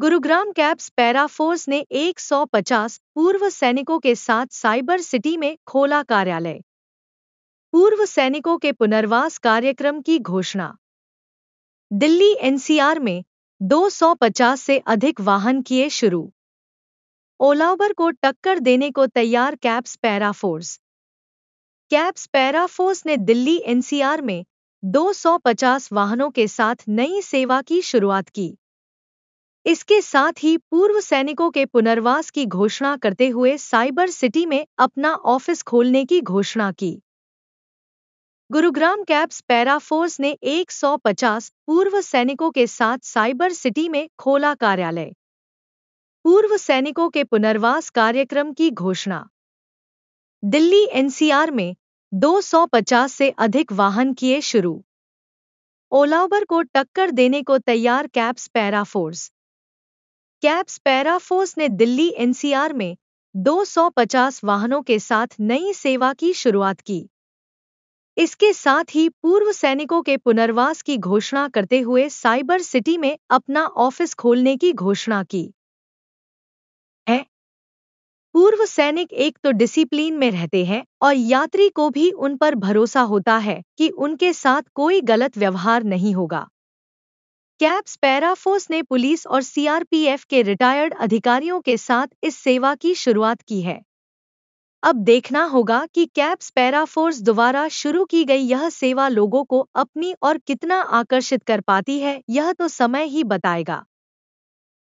Gurugram caps para force ने 150 पूर्व सैनिकों के साथ साइबर सिटी में खोला कार्यालय। पूर्व सैनिकों के पुनर्वास कार्यक्रम की घोषणा। दिल्ली एनसीआर में 250 से अधिक वाहन किए शुरू। ओला उबर को टक्कर देने को तैयार caps para force. Caps para force ने दिल्ली एनसीआर में 250 वाहनों के साथ नई सेवा की शुरुआत की। इसके साथ ही पूर्व सैनिकों के पुनर्वास की घोषणा करते हुए साइबर सिटी में अपना ऑफिस खोलने की घोषणा की। गुरुग्राम कैप्स पैरा फोर्स ने 150 पूर्व सैनिकों के साथ साइबर सिटी में खोला कार्यालय। पूर्व सैनिकों के पुनर्वास कार्यक्रम की घोषणा। दिल्ली एनसीआर में 250 से अधिक वाहन किए शुरू। ओला उबर को टक्कर देने को तैयार caps para force. Caps para force ने दिल्ली एनसीआर में 250 वाहनों के साथ नई सेवा की शुरुआत की। इसके साथ ही पूर्व सैनिकों के पुनर्वास की घोषणा करते हुए साइबर सिटी में अपना ऑफिस खोलने की घोषणा की है। पूर्व सैनिक एक तो डिसिप्लिन में रहते हैं और यात्री को भी उन पर भरोसा होता है कि उनके साथ कोई गलत व्यवहार नहीं होगा। कैप्स पैरा फोर्स ने पुलिस और सीआरपीएफ के रिटायर्ड अधिकारियों के साथ इस सेवा की शुरुआत की है। अब देखना होगा कि कैप्स पैरा फोर्स द्वारा शुरू की गई यह सेवा लोगों को अपनी ओर कितना आकर्षित कर पाती है, यह तो समय ही बताएगा।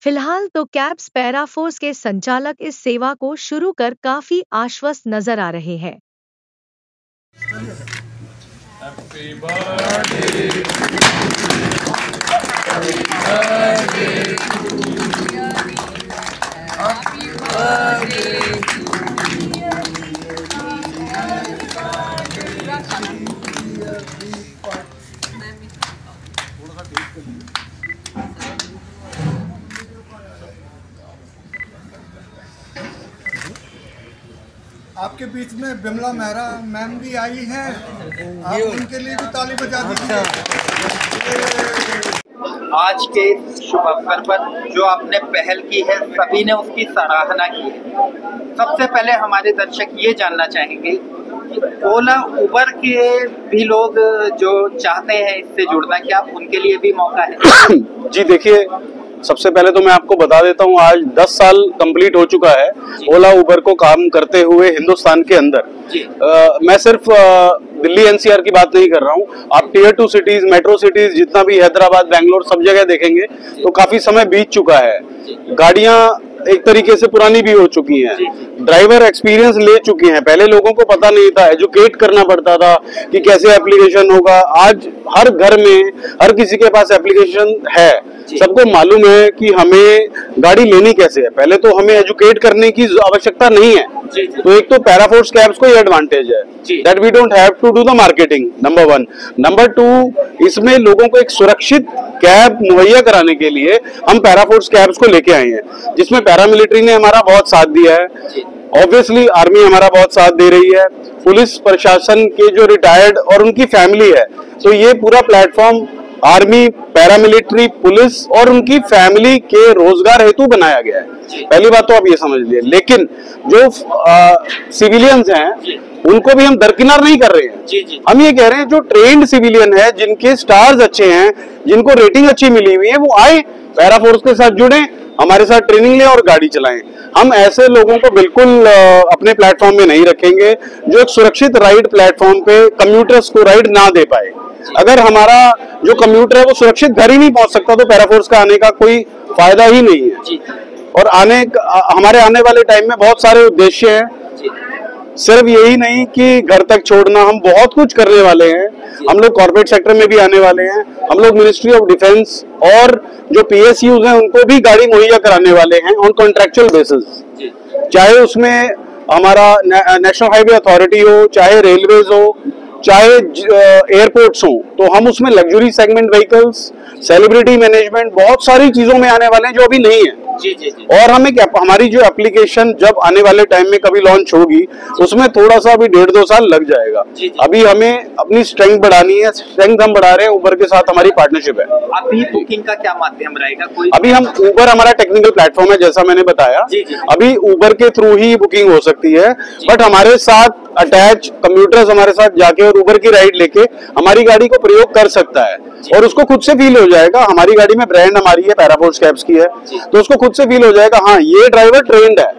फिलहाल तो कैप्स पैरा फोर्स के संचालक इस सेवा को शुरू कर काफी आश्वस्त नजर आ रहे हैं। Happy birthday to you. Happy birthday to you. आपके बीच में बिमला मेहरा मैम भी आई हैं, आप उनके लिए भी ताली बजा दीजिए। आज के शुभ अवसर पर जो आपने पहल की है, सभी ने उसकी सराहना की है। सबसे पहले हमारे दर्शक ये जानना चाहेंगे कि ओला उबर के भी लोग जो चाहते हैं इससे जुड़ना, क्या उनके लिए भी मौका है? जी देखिए, सबसे पहले तो मैं आपको बता देता हूँ, आज 10 साल कंप्लीट हो चुका है ओला उबर को काम करते हुए हिंदुस्तान के अंदर। मैं सिर्फ दिल्ली एनसीआर की बात नहीं कर रहा हूँ, आप टियर 2 सिटीज, मेट्रो सिटीज जितना भी हैदराबाद, बैंगलोर, सब जगह देखेंगे तो काफी समय बीत चुका है। गाड़ियां एक तरीके से पुरानी भी हो चुकी हैं, ड्राइवर एक्सपीरियंस ले चुके हैं। पहले लोगों को पता नहीं था, एजुकेट करना पड़ता था कि कैसे एप्लीकेशन होगा। आज हर घर में हर किसी के पास एप्लीकेशन है, सबको मालूम है कि हमें गाड़ी लेनी कैसे है। पहले तो हमें एजुकेट करने की आवश्यकता नहीं है। तो एक तो पैरा फोर्स कैब्स को ये एडवांटेज है that we don't have to do the marketing, number 1। Number 2, इसमें लोगों को एक सुरक्षित कैब मुहैया कराने के लिए हम पैरा फोर्स कैब्स को लेके आए हैं, जिसमें पैरामिलिट्री ने हमारा बहुत साथ दिया है। ऑब्वियसली आर्मी हमारा बहुत साथ दे रही है, पुलिस प्रशासन के जो रिटायर्ड और उनकी फैमिली है। तो ये पूरा प्लेटफॉर्म आर्मी, पैरामिलिट्री, पुलिस और उनकी फैमिली के रोजगार हेतु बनाया गया है। पहली बात तो आप ये समझ लीजिए। लेकिन जो सिविलियंस हैं उनको भी हम दरकिनार नहीं कर रहे हैं। हम ये कह रहे हैं जो ट्रेंड सिविलियन है, जिनके स्टार्स अच्छे हैं, जिनको रेटिंग अच्छी मिली हुई है, वो आए पैरा फोर्स के साथ जुड़े, हमारे साथ ट्रेनिंग लें और गाड़ी चलाएं। हम ऐसे लोगों को बिल्कुल अपने प्लेटफॉर्म में नहीं रखेंगे जो एक सुरक्षित राइड प्लेटफॉर्म पे कम्यूटर्स को राइड ना दे पाए। अगर हमारा जो कम्यूटर है वो सुरक्षित घर ही नहीं पहुंच सकता तो पैरा फोर्स का आने का कोई फायदा ही नहीं है। और हमारे आने वाले टाइम में बहुत सारे उद्देश्य हैं, सिर्फ यही नहीं कि घर तक छोड़ना, हम बहुत कुछ करने वाले हैं। हम लोग कॉर्पोरेट सेक्टर में भी आने वाले हैं, हम लोग मिनिस्ट्री ऑफ डिफेंस और जो पीएसयूज हैं उनको भी गाड़ी मुहैया कराने वाले हैं ऑन कॉन्ट्रेक्चुअल बेसिस। चाहे उसमें हमारा नेशनल हाईवे अथॉरिटी हो, चाहे रेलवेज हो, चाहे एयरपोर्ट्स हो, तो हम उसमें luxury segment vehicles, celebrity management, बहुत सारी चीजों में आने वाले हैं जो अभी नहीं है। जी जी जी। और हम एक हमारी जो एप्लीकेशन जब आने वाले टाइम में कभी लॉन्च होगी उसमें थोड़ा सा अभी 1.5-2 साल लग जाएगा। जी, जी। अभी हमें अपनी स्ट्रेंथ बढ़ानी है, स्ट्रेंथ हम बढ़ा रहे हैं, उबर के साथ हमारी पार्टनरशिप है। अभी बुकिंग का क्या माध्यम रहेगा? कोई अभी हम उबर हमारा टेक्निकल प्लेटफॉर्म है जैसा मैंने बताया। जी, जी। अभी उबर के थ्रू ही बुकिंग हो सकती है, बट हमारे साथ अटैच कम्यूटर्स हमारे साथ जाके और उबर की राइड लेके हमारी गाड़ी को प्रयोग कर सकता है और उसको खुद से फील हो जाएगा। हमारी गाड़ी में ब्रांड हमारी है, पैराफोर्स कैब्स की है, तो उसको खुद से फील हो जाएगा हाँ ये ड्राइवर ट्रेंड है,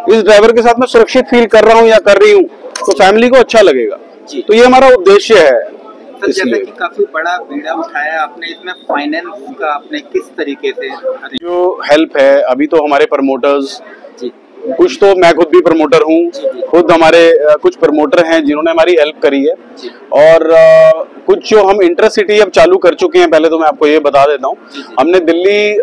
इस ड्राइवर के साथ मैं सुरक्षित फील कर रहा हूँ या कर रही हूँ, तो फैमिली को अच्छा लगेगा। तो ये हमारा उद्देश्य है। सर जैसे कि काफी बड़ा बीड़ा उठाया आपने, इसमें फाइनेंस का आपने किस तरीके से जो हेल्प है, अभी तो हमारे प्रमोटर्स कुछ तो मैं खुद भी प्रमोटर हूँ, खुद हमारे कुछ प्रमोटर हैं जिन्होंने हमारी हेल्प करी है और कुछ जो हम इंटरसिटी अब चालू कर चुके हैं। पहले तो मैं आपको ये बता देता हूँ, हमने दिल्ली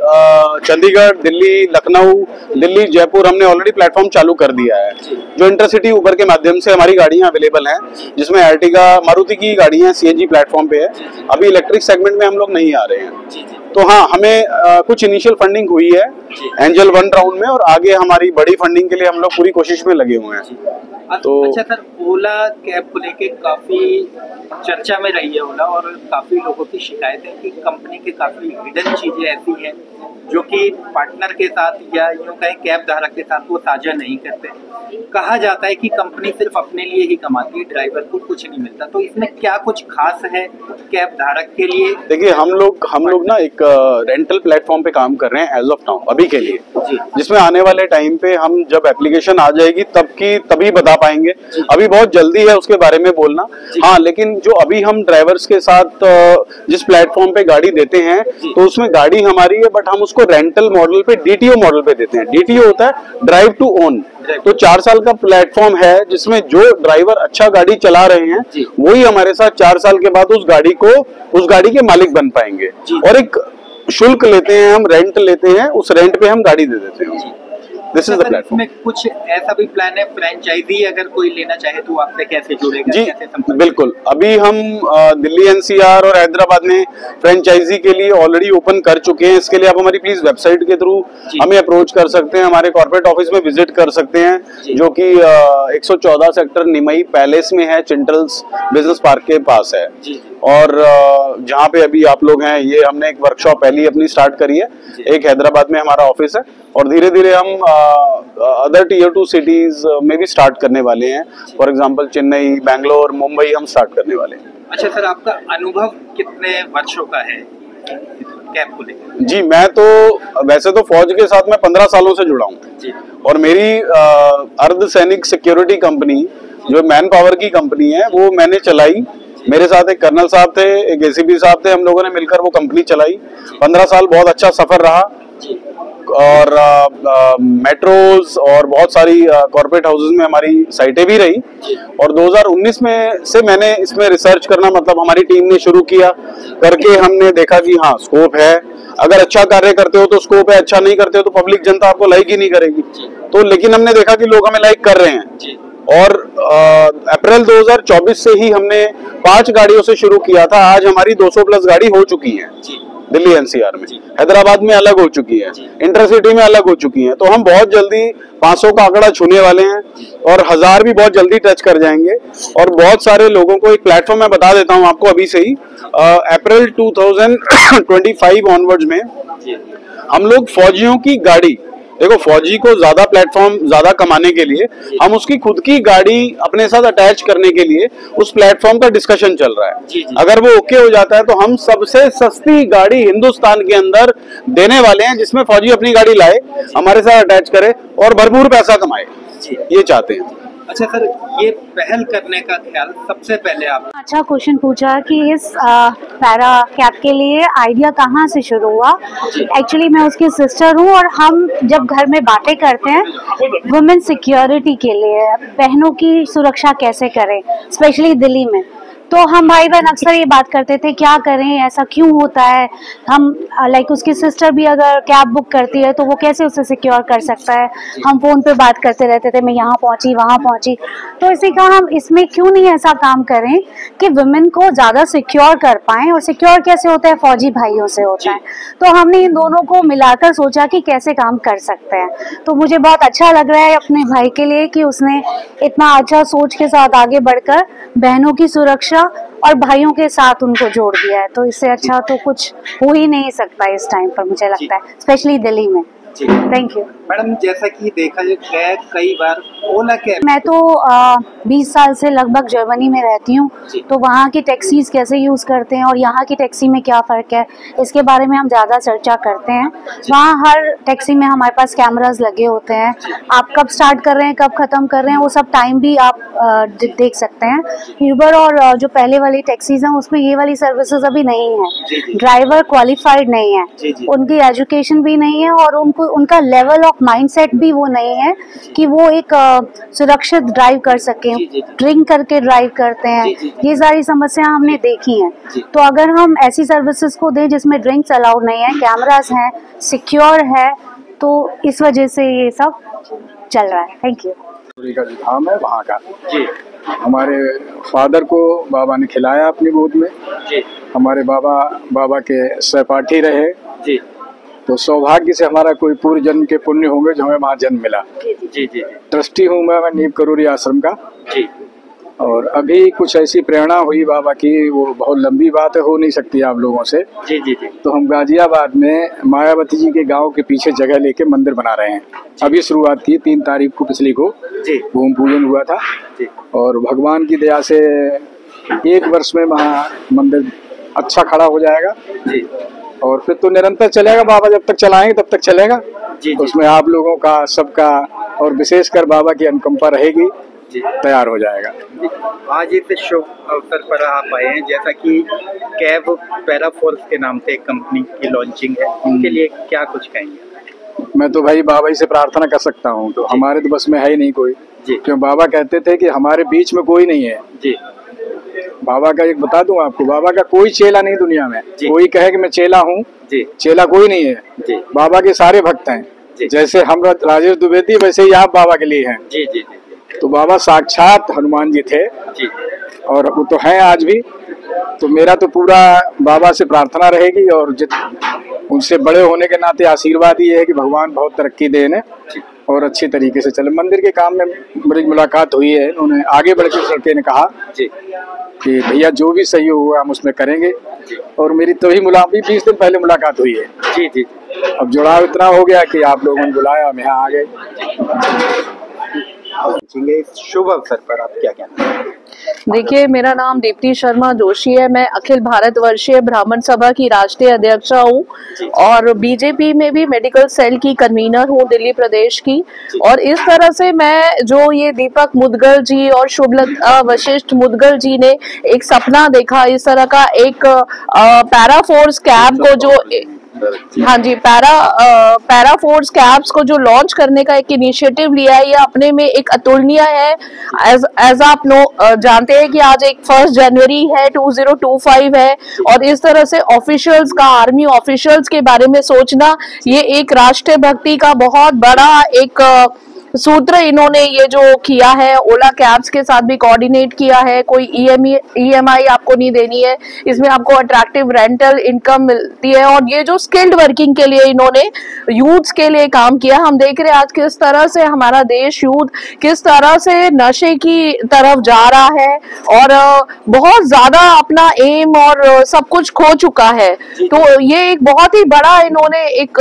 चंडीगढ़, दिल्ली लखनऊ, दिल्ली जयपुर हमने ऑलरेडी प्लेटफॉर्म चालू कर दिया है जो इंटरसिटी उबर के माध्यम से हमारी गाड़ियाँ अवेलेबल हैं, जिसमें अर्टिगा मारुति की गाड़ियाँ सीएनजी प्लेटफॉर्म पे है। अभी इलेक्ट्रिक सेगमेंट में हम लोग नहीं आ रहे हैं, तो हाँ हमें कुछ इनिशियल फंडिंग हुई है एंजल 1 राउंड में और आगे हमारी बड़ी फंडिंग के लिए हम लोग पूरी कोशिश में लगे हुए हैं। तो अच्छा सर, ओला कैब को लेके काफी चर्चा में रही है ओला और काफी लोगों की शिकायत है कि कंपनी के काफी हिडन चीजें ऐसी हैं जो कि पार्टनर के साथ या यूं कहें कैब धारक के साथ वो साझा नहीं करते। कहा जाता है कि कंपनी सिर्फ अपने लिए ही कमाती है, ड्राइवर को कुछ नहीं मिलता, तो इसमें क्या कुछ खास है कैब धारक के लिए? देखिए हम लोग ना एक रेंटल प्लेटफॉर्म पे काम कर रहे हैं एज ऑफ नाउ अभी के लिए, जिसमें आने वाले टाइम पे हम जब एप्लीकेशन आ जाएगी तभी बता पाएंगे। अभी बहुत जल्दी है उसके बारे में बोलना। हाँ, लेकिन जो अभी हम ड्राइवर्स के साथ जिस प्लेटफॉर्म पे गाड़ी देते हैं तो उसमें गाड़ी हमारी है, बट हम उसको रेंटल मॉडल पे, डीटीओ मॉडल पे देते हैं। डीटीओ होता है ड्राइव टू ओन, तो 4 साल का प्लेटफॉर्म है जिसमें जो ड्राइवर अच्छा गाड़ी चला रहे हैं वही हमारे साथ 4 साल के बाद उस गाड़ी के मालिक बन पाएंगे। और एक शुल्क लेते हैं हम, रेंट लेते हैं, उस रेंट पे हम गाड़ी दे देते हैं। This is the platform. इसमें कुछ ऐसा भी प्लान है फ्रेंचाइजी अगर कोई लेना चाहे तो आपसे कैसे जुड़ेगा? जी कैसे बिल्कुल, अभी हम दिल्ली एनसीआर और हैदराबाद में फ्रेंचाइजी के लिए ऑलरेडी ओपन कर चुके हैं। इसके लिए आप हमारी प्लीज वेबसाइट के थ्रू हमें अप्रोच कर सकते हैं, हमारे कॉर्पोरेट ऑफिस में विजिट कर सकते हैं जो कि 114 सेक्टर निमई पैलेस में है, चिंटल्स बिजनेस पार्क के पास है। और जहाँ पे अभी आप लोग हैं, ये हमने एक वर्कशॉप पहली अपनी स्टार्ट करी है, एक हैदराबाद में हमारा ऑफिस है और धीरे धीरे हम अदर टियर 2 सिटीज में भी स्टार्ट करने वाले हैं। फॉर एग्जांपल चेन्नई, बैंगलोर, मुंबई हम स्टार्ट करने वाले हैं। अच्छा सर, आपका अनुभव कितने वर्षों का है कैब को लेकर? जी मैं तो वैसे तो फौज के साथ मैं 15 सालों से जुड़ा हूँ और मेरी अर्धसैनिक सिक्योरिटी कंपनी जो मैन पावर की कंपनी है वो मैंने चलाई। मेरे साथ एक कर्नल साहब थे, एक एसीपी साहब थे, हम लोगों ने मिलकर वो कंपनी चलाई। 15 साल बहुत अच्छा सफर रहा और मेट्रोज और बहुत सारी कॉर्पोरेट हाउसेज में हमारी साइटें भी रही। और 2019 में से मैंने इसमें रिसर्च करना, मतलब हमारी टीम ने शुरू किया, करके हमने देखा कि हाँ स्कोप है, अगर अच्छा कार्य करते हो तो स्कोप है, अच्छा नहीं करते हो तो पब्लिक जनता आपको लाइक ही नहीं करेगी। तो लेकिन हमने देखा कि लोग हमें लाइक कर रहे हैं और अप्रैल 2024 से ही हमने 5 गाड़ियों से शुरू किया था। आज हमारी 200 प्लस गाड़ी हो चुकी है दिल्ली एनसीआर में, हैदराबाद में अलग हो चुकी है, इंटरसिटी में अलग हो चुकी है। तो हम बहुत जल्दी 500 का आंकड़ा छूने वाले हैं और 1000 भी बहुत जल्दी टच कर जाएंगे। और बहुत सारे लोगों को एक प्लेटफॉर्म मैं बता देता हूं आपको अभी से ही, अप्रैल 2025 ऑनवर्ड्स में हम लोग फौजियों की गाड़ी, देखो फौजी को ज्यादा प्लेटफॉर्म ज्यादा कमाने के लिए हम उसकी खुद की गाड़ी अपने साथ अटैच करने के लिए उस प्लेटफॉर्म का डिस्कशन चल रहा है। अगर वो ओके हो जाता है तो हम सबसे सस्ती गाड़ी हिंदुस्तान के अंदर देने वाले हैं, जिसमें फौजी अपनी गाड़ी लाए, हमारे साथ अटैच करे और भरपूर पैसा कमाए, ये चाहते हैं। अच्छा सर, ये पहल करने का ख्याल सबसे पहले आप? अच्छा क्वेश्चन पूछा कि इस पैरा कैब के लिए आइडिया कहाँ से शुरू हुआ। एक्चुअली मैं उसकी सिस्टर हूँ और हम जब घर में बातें करते हैं वुमेन सिक्योरिटी के लिए, बहनों की सुरक्षा कैसे करें स्पेशली दिल्ली में, तो हम भाई बहन अक्सर ये बात करते थे क्या करें, ऐसा क्यों होता है। हम लाइक उसकी सिस्टर भी अगर कैब बुक करती है तो वो कैसे उसे सिक्योर कर सकता है। हम फोन पे बात करते रहते थे, मैं यहाँ पहुंची वहाँ पहुंची। तो इसी का हम इसमें क्यों नहीं ऐसा काम करें कि वुमेन को ज्यादा सिक्योर कर पाएं। और सिक्योर कैसे होता है, फौजी भाइयों से होता है। तो हमने इन दोनों को मिलाकर सोचा कि कैसे काम कर सकते हैं। तो मुझे बहुत अच्छा लग रहा है अपने भाई के लिए कि उसने इतना अच्छा सोच के साथ आगे बढ़कर बहनों की सुरक्षा और भाइयों के साथ उनको जोड़ दिया है। तो इससे अच्छा तो कुछ हो ही नहीं सकता इस टाइम पर, मुझे लगता है, स्पेशली दिल्ली में। Thank you madam. जैसा कि देखा जाए कई बार ओला कैब, मैं तो 20 साल से लगभग जर्मनी में रहती हूँ। तो वहाँ की टैक्सीज कैसे यूज करते हैं और यहाँ की टैक्सी में क्या फर्क है, इसके बारे में हम ज्यादा चर्चा करते हैं। वहाँ हर टैक्सी में हमारे पास कैमरास लगे होते हैं। आप कब स्टार्ट कर रहे हैं, कब खत्म कर रहे हैं, वो सब टाइम भी आप देख सकते हैं। यूबर और जो पहले वाली टैक्सीज हैं उसमें ये वाली सर्विसेज अभी नहीं है। ड्राइवर क्वालिफाइड नहीं है, उनकी एजुकेशन भी नहीं है और उनका लेवल ऑफ माइंडसेट भी वो नहीं है कि वो एक सुरक्षित ड्राइव कर सके। ड्रिंक करके ड्राइव करते हैं, ये सारी समस्या हमने देखी हैं। तो अगर हम ऐसी सर्विसेज को दें जिसमें ड्रिंक्स अलाउड नहीं है, कैमरास हैं, सिक्योर है, तो इस वजह से ये सब चल रहा है। Thank you. का जो धाम है वहाँ का हमारे फादर को बाबा ने खिलाया अपनी गोद में। हमारे बाबा के सहपाठी रहे। तो सौभाग्य से हमारा कोई पूर्व जन्म के पुण्य होंगे जो हमें वहाँ जन्म मिला। ट्रस्टी हूँ मैं नीम करोरी आश्रम का। और अभी कुछ ऐसी प्रेरणा हुई बाबा की, वो बहुत लंबी बात है, हो नहीं सकती आप लोगों से। तो हम गाजियाबाद में मायावती जी के गांव के पीछे जगह लेके मंदिर बना रहे हैं। अभी शुरुआत की 3 तारीख को, पिछली को भूमि पूजन हुआ था। और भगवान की दया से 1 वर्ष में वहाँ मंदिर अच्छा खड़ा हो जाएगा। और फिर तो निरंतर चलेगा, बाबा जब तक चलाएंगे तब तक चलेगा। उसमें आप लोगों का, सबका, और विशेषकर बाबा की अनुकंपा रहेगी, तैयार हो जाएगा। आज इस शुभ अवसर पर आप आए हैं, जैसा कि कैब पैरा फोर्स के नाम से एक कंपनी की लॉन्चिंग है, उनके लिए क्या कुछ कहेंगे? मैं तो भाई बाबा ही से प्रार्थना कर सकता हूँ, तो हमारे तो बस में है ही नहीं कोई। क्यों बाबा कहते थे कि हमारे बीच में कोई नहीं है। बाबा का एक बता दूं आपको, बाबा का कोई चेला नहीं दुनिया में। कोई कहे कि मैं चेला हूँ, चेला कोई नहीं है। बाबा के सारे भक्त हैं। जैसे हम राजेश द्विवेदी वैसे ही आप बाबा के लिए हैं। तो बाबा साक्षात हनुमान जी थे और वो तो हैं आज भी। तो मेरा तो पूरा बाबा से प्रार्थना रहेगी और उनसे बड़े होने के नाते आशीर्वाद ये है कि भगवान बहुत तरक्की दे इन्हें और अच्छी तरीके से चले। मंदिर के काम में मेरी मुलाकात हुई है, उन्होंने आगे बढ़ के लड़के ने कहा कि भैया जो भी सहयोग हुआ हम उसमें करेंगे। और मेरी तभी 20 दिन पहले मुलाकात हुई है। अब जुड़ाव इतना हो गया कि आप लोगों ने बुलाया, हम यहाँ आ गए। शुभ अवसर पर आप क्या कहना है? देखिए, मेरा नाम दीप्ति शर्मा जोशी है। मैं अखिल भारत वर्षीय ब्राह्मण सभा की राष्ट्रीय अध्यक्षा हूँ और बीजेपी में भी मेडिकल सेल की कन्वीनर हूँ दिल्ली प्रदेश की। और इस तरह से मैं जो ये दीपक मुदगल जी और शुभलता वशिष्ठ मुदगल जी ने एक सपना देखा, इस तरह का एक पैरा फोर्स कैब को जो हाँ जी, पैरा फोर्स कैब्स को जो लॉन्च करने का एक इनिशिएटिव लिया है, ये अपने में एक अतुलनीय है। एज आप जानते हैं कि आज एक 1 जनवरी है, 2025 है। और इस तरह से ऑफिशियल्स का, आर्मी ऑफिशियल्स के बारे में सोचना, ये एक राष्ट्रीय भक्ति का बहुत बड़ा एक सूत्र इन्होंने ये जो किया है। ओला कैब्स के साथ भी कोऑर्डिनेट किया है। कोई EMI आपको नहीं देनी है, इसमें आपको अट्रैक्टिव रेंटल इनकम मिलती है। और ये जो स्किल्ड वर्किंग के लिए इन्होंने यूथ्स के लिए काम किया। हम देख रहे हैं आज किस तरह से हमारा देश, यूथ किस तरह से नशे की तरफ जा रहा है और बहुत ज्यादा अपना एम और सब कुछ खो चुका है। तो ये एक बहुत ही बड़ा इन्होंने एक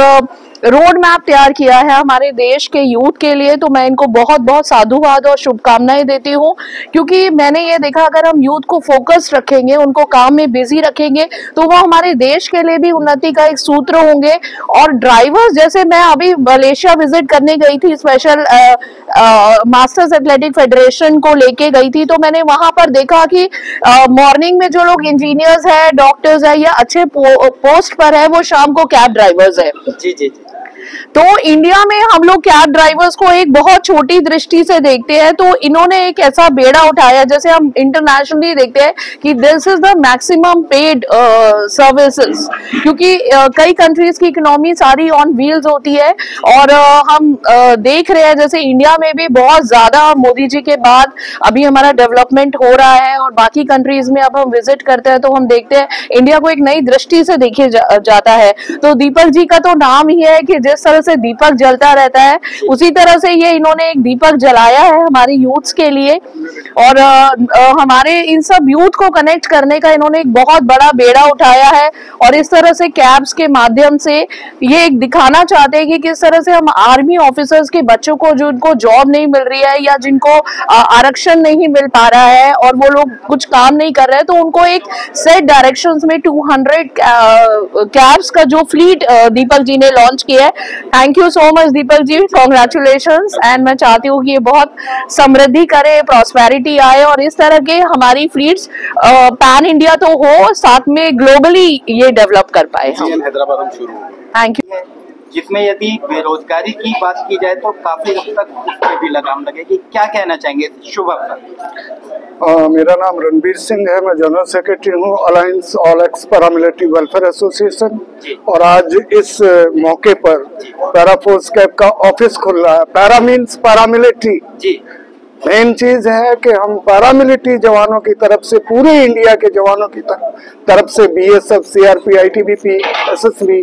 रोड मैप तैयार किया है हमारे देश के यूथ के लिए। तो मैं इनको बहुत बहुत साधुवाद और शुभकामनाएं देती हूँ, क्योंकि मैंने ये देखा अगर हम यूथ को फोकस रखेंगे, उनको काम में बिजी रखेंगे, तो वो हमारे देश के लिए भी उन्नति का एक सूत्र होंगे। और ड्राइवर्स, जैसे मैं अभी मलेशिया विजिट करने गई थी, स्पेशल मास्टर्स एथलेटिक फेडरेशन को लेके गई थी, तो मैंने वहां पर देखा कि मॉर्निंग में जो लोग इंजीनियर्स है, डॉक्टर्स है या अच्छे पोस्ट पर है, वो शाम को कैब ड्राइवर्स है। जी। तो इंडिया में हम लोग कैब ड्राइवर्स को एक बहुत छोटी दृष्टि से देखते हैं, तो इन्होंने एक ऐसा बेड़ा उठाया, जैसे हम इंटरनेशनली देखते हैं कि this is the maximum paid services, क्योंकि कई कंट्रीज की इकोनॉमी सारी ऑन व्हील्स होती है और हम देख रहे हैं जैसे इंडिया में भी बहुत ज्यादा मोदी जी के बाद अभी हमारा डेवलपमेंट हो रहा है और बाकी कंट्रीज में अब हम विजिट करते हैं तो हम देखते हैं इंडिया को एक नई दृष्टि से देखे जाता है। तो दीपक जी का तो नाम ही है कि जिस तरह से दीपक जलता रहता है, उसी तरह से ये इन्होंने एक दीपक जलाया है हमारे यूथ्स के लिए और हमारे इन सब यूथ को कनेक्ट करने का इन्होंने एक बहुत बड़ा बेड़ा उठाया है और इस तरह से कैब्स के माध्यम से ये एक दिखाना चाहते हैं कि किस तरह से हम आर्मी ऑफिसर्स के बच्चों को, जो उनको जॉब नहीं मिल रही है या जिनको आरक्षण नहीं मिल पा रहा है और वो लोग कुछ काम नहीं कर रहे हैं, तो उनको एक सेट डायरेक्शंस में 200 कैब्स का जो फ्लीट दीपक जी ने लॉन्च किया है। Thank you so much Deepak ji, congratulations. And मैं चाहती हूँ कि ये बहुत समृद्धि करे, प्रॉस्पेरिटी आए और इस तरह के हमारी फ्लीट्स पैन इंडिया तो हो, साथ में ग्लोबली ये डेवलप कर पाए हम। हैदराबाद हम शुरू। Thank you. जिसमें यदि बेरोजगारी की बात की जाए तो काफी हद तक उस पर भी लगाम लगेगी, क्या कहना चाहेंगे? शुभ अवसर। मेरा नाम रणबीर सिंह है, मैं जनरल सेक्रेटरी हूँ alliance all x paramilitary welfare association और आज इस मौके पर पैरा फोर्स कैब का ऑफिस खुल रहा है। पैरा मीन्स पैरामिलिट्री जी। मेन चीज है कि हम पैरामिलिट्री जवानों की तरफ से, पूरे इंडिया के जवानों की तरफ से BSF, CRP, ITBP, SSB,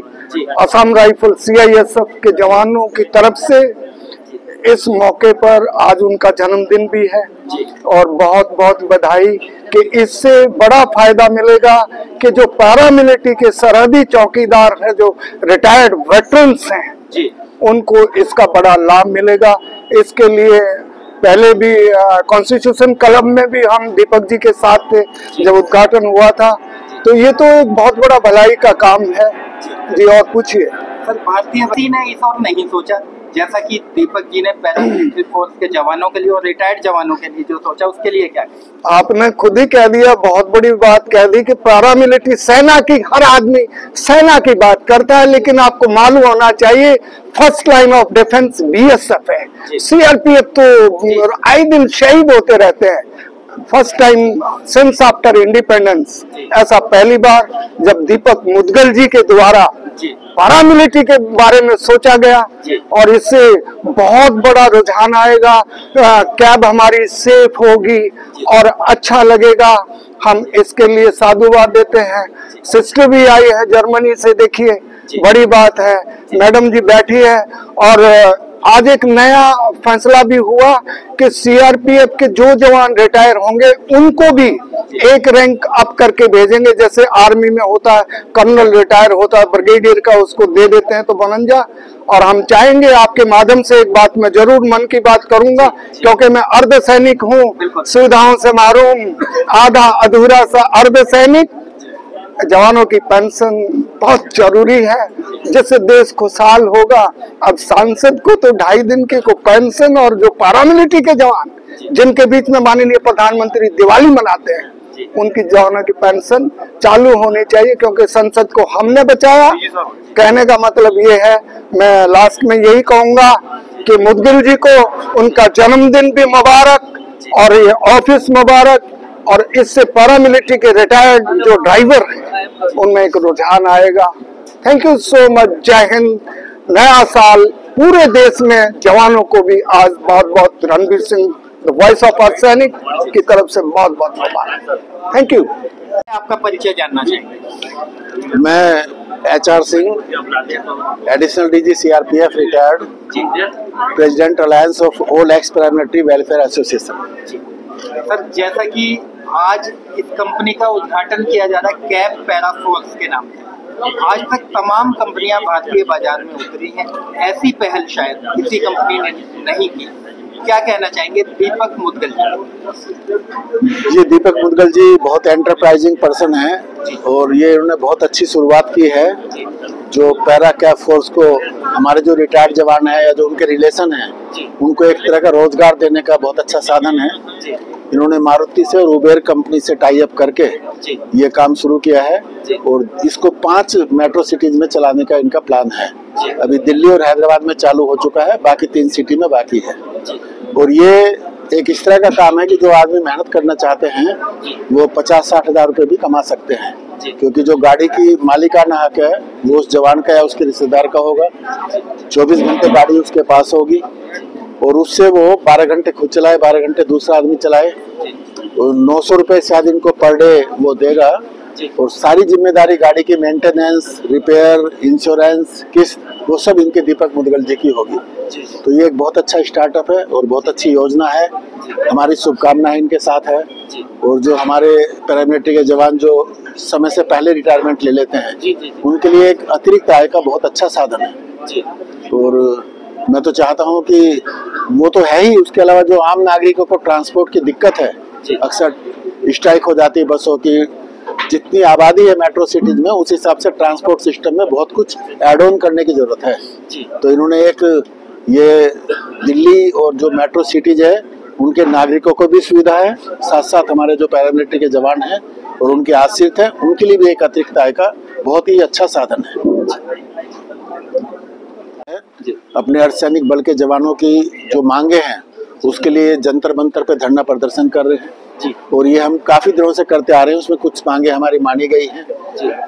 Assam rifle, CISF के जवानों की तरफ से इस मौके पर आज उनका जन्मदिन भी है और बहुत बहुत बधाई कि इससे बड़ा फायदा मिलेगा कि जो पैरामिलिट्री के सरहदी चौकीदार हैं, जो रिटायर्ड वेटरन्स हैं, उनको इसका बड़ा लाभ मिलेगा। इसके लिए पहले भी कॉन्स्टिट्यूशन क्लब में भी हम दीपक जी के साथ थे जब उद्घाटन हुआ था, तो ये तो एक बहुत बड़ा भलाई का काम है जी। और पूछिए सर, भारतीय ने इस और नहीं सोचा, जैसा कि दीपक जी ने पैरामिलिट्री फोर्स के जवानों के लिए और रिटायर्ड जवानों के लिए जो सोचा, उसके लिए क्या? आपने खुद ही कह दिया, बहुत बड़ी बात कह दी कि पैरामिलिट्री सेना की, हर आदमी सेना की बात करता है, लेकिन आपको मालूम होना चाहिए first line of defence BSF है। सीआरपीएफ तो आए दिन शहीद होते रहते हैं। First time since after independence, ऐसा पहली बार जब दीपक मुदगल जी के द्वारा पैरामिलिट्री के बारे में सोचा गया और इससे बहुत बड़ा रुझान आएगा। कैब हमारी सेफ होगी और अच्छा लगेगा, हम इसके लिए साधुवाद देते हैं। सिस्टर भी आई है जर्मनी से, देखिए बड़ी बात है, मैडम जी बैठी है। और आज एक नया फैसला भी हुआ कि सीआरपीएफ के जो जवान रिटायर होंगे उनको भी एक रैंक अप करके भेजेंगे, जैसे आर्मी में होता है, कर्नल रिटायर होता है, ब्रिगेडियर का उसको दे देते हैं तो बनंजा। और हम चाहेंगे, आपके माध्यम से एक बात मैं जरूर मन की बात करूंगा, क्योंकि मैं अर्ध सैनिक हूँ, सुविधाओं से महरूम, आधा अधूरा सा अर्ध सैनिक। जवानों की पेंशन बहुत जरूरी है, जिससे देश खुशहाल होगा। अब सांसद को तो 2.5 दिन की को पेंशन, और जो पैरामिलिट्री के जवान जिनके बीच में माननीय प्रधानमंत्री दिवाली मनाते हैं, उनकी जवानों की पेंशन चालू होनी चाहिए, क्योंकि संसद को हमने बचाया। कहने का मतलब ये है, मैं लास्ट में यही कहूंगा कि मुदगिल जी को उनका जन्मदिन भी मुबारक और ये ऑफिस मुबारक, और इससे पैरामिलिट्री के रिटायर्ड जो ड्राइवर हैं उनमें एक रुझान आएगा। Thank you so much. जय हिंद। नया साल पूरे देश में जवानों को भी आज बहुत बहुत Ranbir Singh the voice of our Sainik की तरफ से बहुत बहुत मुबारक। Thank you. आपका परिचय जानना चाहेंगे? मैं HR Singh, additional DG CRPF retired, president alliance of all x paramilitary welfare association. Sir, जैसा कि आज इस कंपनी का उद्घाटन किया जा रहा है कैब पैरा फोर्स के नाम से, आज तक तमाम कंपनियां भारतीय बाजार में उतरी हैं, ऐसी पहल शायद किसी कंपनी ने नहीं की। क्या कहना चाहेंगे दीपक मुदगल जी? ये दीपक मुदगल जी बहुत एंटरप्राइजिंग पर्सन है और ये उन्होंने बहुत अच्छी शुरुआत की है। जो पैरा कैब फोर्स को, हमारे जो रिटायर्ड जवान हैं या जो उनके रिलेशन हैं, उनको एक तरह का रोजगार देने का बहुत अच्छा साधन है। इन्होंने मारुति से और उबेर कंपनी से टाई अप करके ये काम शुरू किया है और इसको 5 मेट्रो सिटीज में चलाने का इनका प्लान है। अभी दिल्ली और हैदराबाद में चालू हो चुका है, बाकी 3 सिटी में बाकी है। और ये एक इस तरह का काम है कि जो आदमी मेहनत करना चाहते हैं वो 50-60 हज़ार रुपये भी कमा सकते हैं, क्योंकि जो गाड़ी की मालिकाना हक है वो उस जवान का या उसके रिश्तेदार का होगा। 24 घंटे गाड़ी उसके पास होगी और उससे वो 12 घंटे खुद चलाए, 12 घंटे दूसरा आदमी चलाए। 900 रुपये शायद इनको पर डे वो देगा और सारी जिम्मेदारी गाड़ी की मेंटेनेंस, रिपेयर, इंश्योरेंस, किस्त, वो सब इनके दीपक मुदगल जी की होगी। तो ये एक बहुत अच्छा स्टार्टअप है और बहुत अच्छी योजना है। हमारी शुभकामनाएं इनके साथ है। और जो हमारे पैरामिलिट्री के जवान जो समय से पहले रिटायरमेंट ले लेते हैं उनके लिए एक अतिरिक्त आय का बहुत अच्छा साधन है। और मैं तो चाहता हूं कि वो तो है ही, उसके अलावा जो आम नागरिकों को ट्रांसपोर्ट की दिक्कत है, अक्सर स्ट्राइक हो जाती है बसों की, जितनी आबादी है मेट्रो सिटीज में उस हिसाब से ट्रांसपोर्ट सिस्टम में बहुत कुछ ऐड ऑन करने की जरूरत है। तो इन्होंने एक ये दिल्ली और जो मेट्रो सिटीज है उनके नागरिकों को भी सुविधा है, साथ साथ हमारे जो पैरामिलिट्री के जवान हैं और उनके आश्रित हैं उनके लिए भी एक अतिरिक्त आय का बहुत ही अच्छा साधन है। अपने अर्धसैनिक बल के जवानों की जो मांगे हैं उसके लिए जंतर मंतर पे धरना प्रदर्शन कर रहे हैं और ये हम काफी दिनों से करते आ रहे हैं। उसमें कुछ मांगे हमारी मानी गई हैं,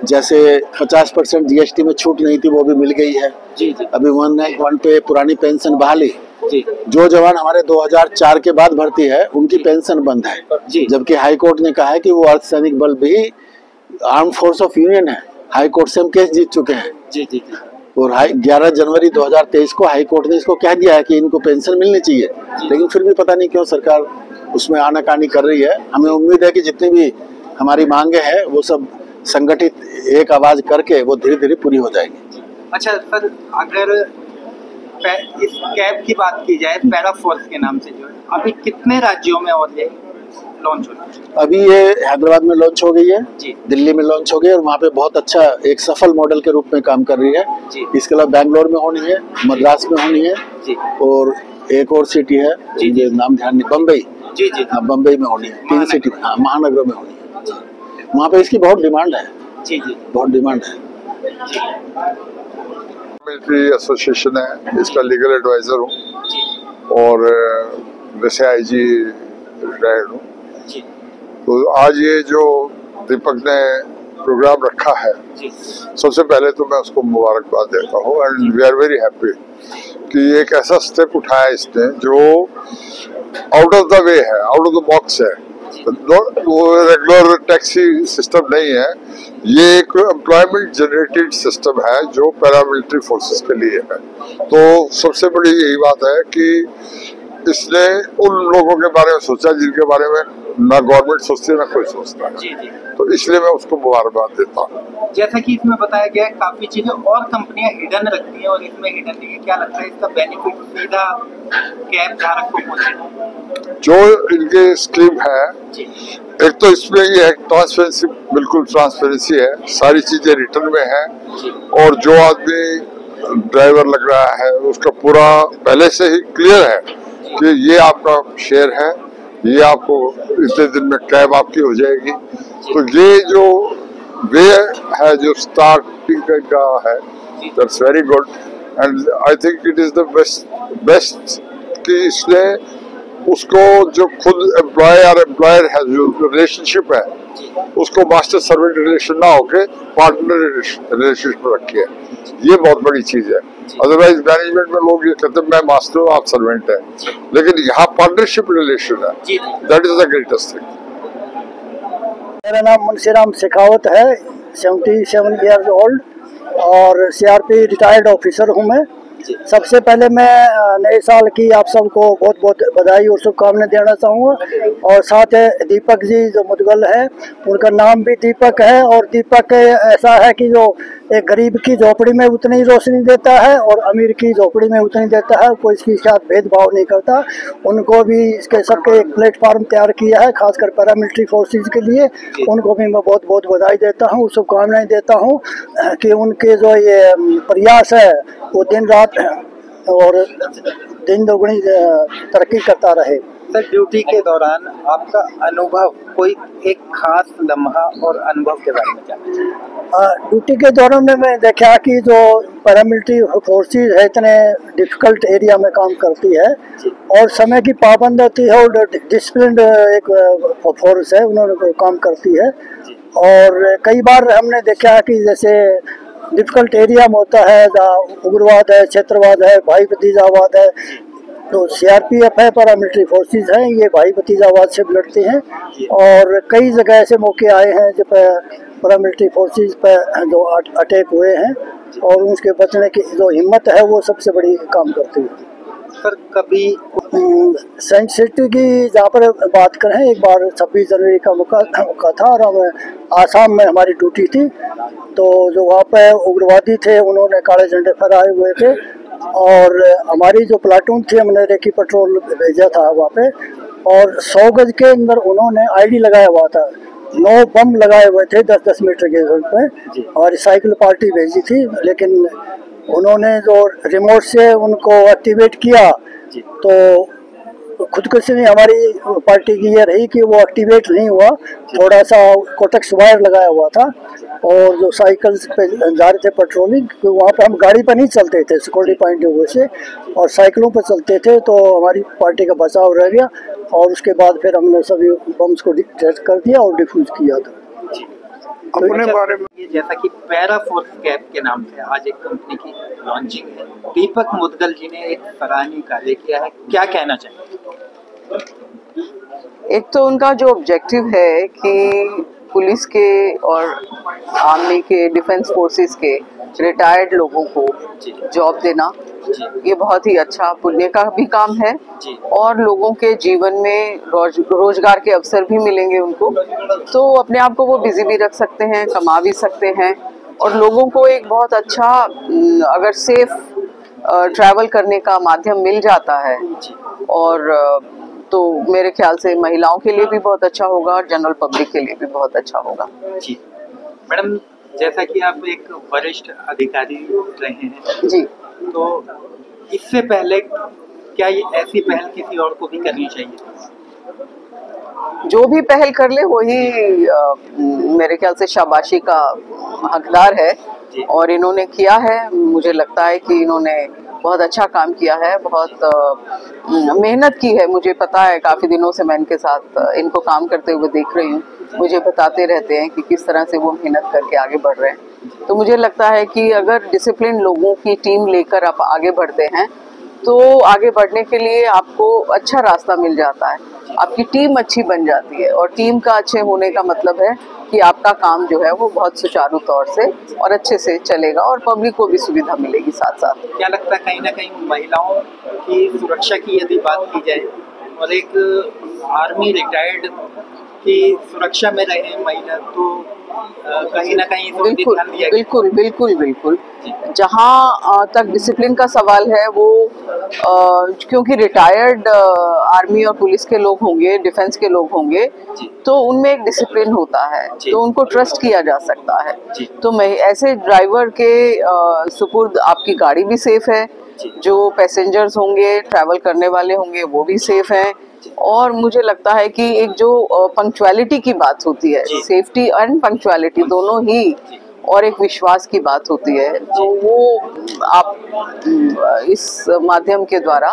जैसे 50% जीएसटी में छूट नहीं थी वो भी मिल गई है। अभी 191 पे पुरानी पेंशन बहाली, जो जवान हमारे 2004 के बाद भर्ती है उनकी पेंशन बंद है, जबकि हाई कोर्ट ने कहा है कि वो अर्धसैनिक बल भी आर्म फोर्स ऑफ यूनियन है। हाई कोर्ट से हम केस जीत चुके हैं और 11 जनवरी 2023 को हाई कोर्ट ने इसको कह दिया है कि इनको पेंशन मिलनी चाहिए, लेकिन फिर भी पता नहीं क्यों सरकार उसमें आनाकानी कर रही है। हमें उम्मीद है कि जितनी भी हमारी मांगे हैं वो सब संगठित एक आवाज करके वो धीरे धीरे पूरी हो जाएगी। अच्छा सर, अगर इस कैब की बात की जाए पैरा फोर्स के नाम से जो है अभी कितने राज्यों में और ये लॉन्च हो रहा है? अभी ये हैदराबाद में लॉन्च हो गई है, दिल्ली में लॉन्च हो गई और वहाँ पे बहुत अच्छा एक सफल मॉडल के रूप में काम कर रही है। इसके अलावा बैंगलोर में होनी है, मद्रास में होनी है और एक और सिटी है मुझे नाम ध्यान नहीं, बम्बई। हाँ, बम्बई में होनी है, 3 सिटी में, हाँ महानगरों में होनी है। वहाँ पे इसकी बहुत डिमांड है, बहुत डिमांड है। मिलिट्री एसोसिएशन है, इसका लीगल एडवाइजर हूँ और वैसे आईजी रिटायर्ड हूँ। तो आज ये जो दीपक ने प्रोग्राम रखा है, सबसे पहले तो मैं उसको मुबारकबाद देता हूँ and we are very happy कि एक ऐसा स्टेप उठाया इसने जो आउट ऑफ द वे है, आउट ऑफ द बॉक्स है। वो रेगुलर टैक्सी सिस्टम नहीं है, ये एक एम्प्लॉयमेंट जनरेटेड सिस्टम है जो पैरामिलिट्री फोर्सेस के लिए है। तो सबसे बड़ी यही बात है कि इसने उन लोगों के बारे में सोचा जिनके बारे में ना गवर्नमेंट सोचती है ना कोई सोचता है, तो इसलिए मैं उसको मुबारकबाद देता हूँ। जैसा कि इसमें बताया गया है काफी चीजें और कंपनियां हिडन रखती हैं और इसमें हिडन नहीं है, क्या लगता है इसका बेनिफिट सीधा कैब धारक को पहुंचेगा? जो इनके स्कीम है, एक तो इसमें ये है ट्रांसपेरेंसी, बिल्कुल ट्रांसपेरेंसी है, सारी चीजें रिटर्न में है और जो आदमी ड्राइवर लग रहा है उसका पूरा पहले से ही क्लियर है कि ये आपका शेयर है, ये आपको इतने दिन में कैब आपकी हो जाएगी। तो ये जो वे है जो स्टार्टिंग का है, that's very good and I think it is the best कि इसने उसको जो खुद एम्प्लॉय और एम्प्लॉयर है जो रिलेशनशिप है उसको मास्टर सर्वेंट रिलेशन ना होके पार्टनर रिलेशनशिप में रखी है। ये बहुत बड़ी चीज है। अदरवाइज मैनेजमेंट में लोग ये कहते हैं मैं मास्टर हूँ आप सर्वेंट है, लेकिन यहाँ पार्टनरशिप रिलेशन है, that is the greatest thing. मेरा नाम मुंशीराम शेखावत है, 77 ईयर्स ओल्ड और सीआरपी रिटायर्ड ऑफिसर हूँ मैं। सबसे पहले मैं नए साल की आप सबको बहुत बहुत बधाई और शुभकामनाएं देना चाहूँगा और साथ दीपक जी जो मुदगल है उनका नाम भी दीपक है और दीपक ऐसा है कि जो एक गरीब की झोपड़ी में उतनी ही रोशनी देता है और अमीर की झोपड़ी में उतनी देता है, कोई इसके साथ भेदभाव नहीं करता। उनको भी इसके सबके एक प्लेटफॉर्म तैयार किया है खासकर पैरामिलिट्री फोर्सेज के लिए, उनको भी मैं बहुत बहुत बधाई देता हूँ, शुभकामनाएं देता हूँ कि उनके जो ये प्रयास है वो दिन रात और दिन दोगुनी तरक्की करता रहे। सर, ड्यूटी के दौरान आपका अनुभव, कोई एक खास लम्हा और अनुभव के बारे में जानना चाहिए। ड्यूटी के दौरान में मैं देखा कि जो पैरामिलिट्री फोर्सेस है इतने डिफिकल्ट एरिया में काम करती है और समय की पाबंद होती है और डिसिप्लिन एक फोर्स है, उन्होंने काम करती है। और कई बार हमने देखा कि जैसे डिफिकल्ट एरिया में होता है, उग्रवाद है, क्षेत्रवाद है, भाई भतीजावाद है, तो सीआरपीएफ है, पैरामिलिट्री फोर्सेस हैं, ये भाई भतीजावाद से लड़ते हैं। और कई जगह ऐसे मौके आए हैं जब पैरामिलिट्री फोर्सेस पे जो अटैक हुए हैं और उसके बचने की जो हिम्मत है वो सबसे बड़ी काम करती है। सर, कभी साइंस सिटी की जहाँ पर बात करें, एक बार 26 जनवरी का मौका था और हम आसाम में हमारी ड्यूटी थी, तो जो वहाँ पे उग्रवादी थे उन्होंने काले झंडे फहराए हुए थे और हमारी जो प्लाटून थी हमने रेकी पेट्रोल भेजा था वहाँ पे, और 100 गज के अंदर उन्होंने आईडी लगाया हुआ था, 9 बम लगाए हुए थे 10-10 मीटर के दूरी पे, और साइकिल पार्टी भेजी थी, लेकिन उन्होंने जो रिमोट से उनको एक्टिवेट किया तो खुदकुशी हमारी पार्टी की ये रही कि वो एक्टिवेट नहीं हुआ, थोड़ा सा कोटेक्स वायर लगाया हुआ था और जो साइकिल पे जा रहे थे पेट्रोलिंग, वहाँ पे हम गाड़ी पर नहीं चलते थे सिक्योरिटी पॉइंट की वजह से और साइकिलों पर चलते थे, तो हमारी पार्टी का बचाव रह गया और उसके बाद फिर हमने सभी बम्स को डिटेक्ट कर दिया और डिफ्यूज किया था। अपने बारे में जैसा कि पैरा फोर्स कैप के नाम से आज एक कंपनी की लॉन्चिंग है, दीपक मुदगल जी ने एक सराहनीय कार्य किया है, क्या कहना चाहिए? एक तो उनका जो ऑब्जेक्टिव है कि पुलिस के और आर्मी के, डिफेंस फोर्सेस के रिटायर्ड लोगों को जॉब देना, ये बहुत ही अच्छा पुण्य का भी काम है और लोगों के जीवन में रोजगार के अवसर भी मिलेंगे उनको, तो अपने आप को वो बिजी भी रख सकते हैं, कमा भी सकते हैं और लोगों को एक बहुत अच्छा अगर सेफ ट्रैवल करने का माध्यम मिल जाता है और तो मेरे ख्याल से महिलाओं के लिए भी बहुत अच्छा होगा और जनरल पब्लिक के लिए भी बहुत अच्छा होगा। जी मैडम, जैसा कि आप एक वरिष्ठ अधिकारी रहे हैं जी, तो इससे पहले क्या ये ऐसी पहल किसी और को भी करनी चाहिए? जो भी पहल कर ले वही मेरे ख्याल से शाबाशी का हकदार है और इन्होंने किया है। मुझे लगता है कि इन्होंने बहुत अच्छा काम किया है, बहुत मेहनत की है। मुझे पता है, काफ़ी दिनों से मैं इनके साथ इनको काम करते हुए देख रही हूँ, मुझे बताते रहते हैं कि किस तरह से वो मेहनत करके आगे बढ़ रहे हैं। तो मुझे लगता है कि अगर डिसिप्लिन लोगों की टीम लेकर आप आगे बढ़ते हैं तो आगे बढ़ने के लिए आपको अच्छा रास्ता मिल जाता है, आपकी टीम अच्छी बन जाती है और टीम का अच्छे होने का मतलब है कि आपका काम जो है वो बहुत सुचारू तौर से और अच्छे से चलेगा और पब्लिक को भी सुविधा मिलेगी साथ साथ। क्या लगता है कहीं ना कहीं महिलाओं की सुरक्षा की यदि बात की जाए और एक आर्मी रिटायर्ड की सुरक्षा में रहे महिला, तो कहीं ना कहीं बिल्कुल बिल्कुल बिल्कुल बिल्कुल जहाँ तक डिसिप्लिन का सवाल है वो क्योंकि रिटायर्ड आर्मी और पुलिस के लोग होंगे, डिफेंस के लोग होंगे, तो उनमें एक डिसिप्लिन होता है, तो उनको ट्रस्ट किया जा सकता है। तो ऐसे ड्राइवर के सुपुर्द आपकी गाड़ी भी सेफ है, जो पैसेंजर्स होंगे, ट्रैवल करने वाले होंगे, वो भी सेफ हैं और मुझे लगता है कि एक जो पंक्चुअलिटी की बात होती है, सेफ्टी एंड पंक्चुअलिटी दोनों ही, और एक विश्वास की बात होती है, तो वो आप इस माध्यम के द्वारा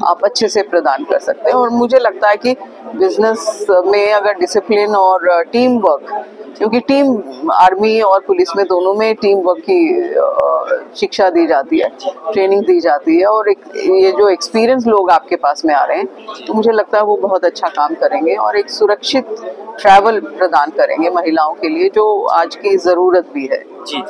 आप अच्छे से प्रदान कर सकते हैं। और मुझे लगता है कि बिजनेस में अगर डिसिप्लिन और टीम वर्क, क्योंकि टीम आर्मी और पुलिस में दोनों में टीम वर्क की शिक्षा दी जाती है, ट्रेनिंग दी जाती है और ये जो एक्सपीरियंस लोग आपके पास में आ रहे हैं, तो मुझे लगता है वो बहुत अच्छा काम करेंगे और एक सुरक्षित ट्रैवल प्रदान करेंगे महिलाओं के लिए, जो आज की ज़रूरत भी है। जी।